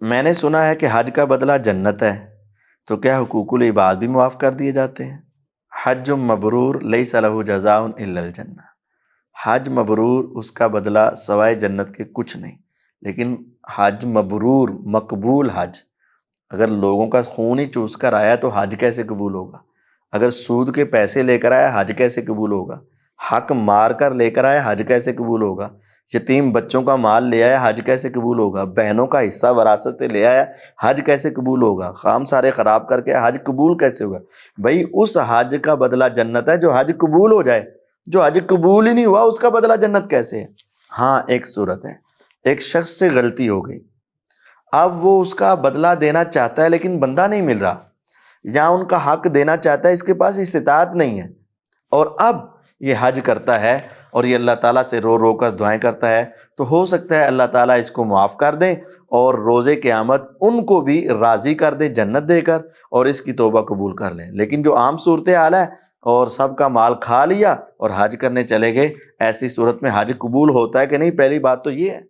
میں نے سنا ہے کہ حج کا بدلہ جنت ہے، تو کیا حقوق العباد بھی معاف کر دیے جاتے ہیں؟ حج مبرور لیس لہ جزاء الا الجنہ، حج مبرور اس کا بدلہ سوائے جنت کے کچھ نہیں۔ لیکن حج مبرور مقبول حج، اگر لوگوں کا خون ہی چوس کر آیا تو حج کیسے قبول ہوگا؟ اگر سود کے پیسے لے کر آیا حج کیسے قبول ہوگا؟ حق مار کر لے کر آیا حج کیسے قبول ہوگا؟ یتیم بچوں کا مال لے آیا حج کیسے قبول ہوگا؟ بہنوں کا حصہ وراثت سے لے آیا حج کیسے قبول ہوگا؟ خام سارے خراب کر کے حج قبول کیسے ہوگا؟ بھائی اس حج کا بدلہ جنت ہے جو حج قبول ہو جائے، جو حج قبول ہی نہیں ہوا اس کا بدلہ جنت کیسے ہے؟ ہاں ایک صورت ہے، ایک شخص سے غلطی ہو گئی، اب وہ اس کا بدلہ دینا چاہتا ہے لیکن بندہ نہیں مل رہا، یا ان کا حق دینا چاہتا ہے، اس کے پاس استطاعت نہیں ہے، اور اب یہ حج کرتا ہے اور یہ اللہ تعالیٰ سے رو رو کر دعائیں کرتا ہے، تو ہو سکتا ہے اللہ تعالیٰ اس کو معاف کر دیں اور روز قیامت ان کو بھی راضی کر دے جنت دے کر، اور اس کی توبہ قبول کر لیں۔ لیکن جو عام صورتحال ہے اور سب کا مال کھا لیا اور حج کرنے چلے گئے، ایسی صورت میں حج قبول ہوتا ہے کہ نہیں؟ پہلی بات تو یہ ہے۔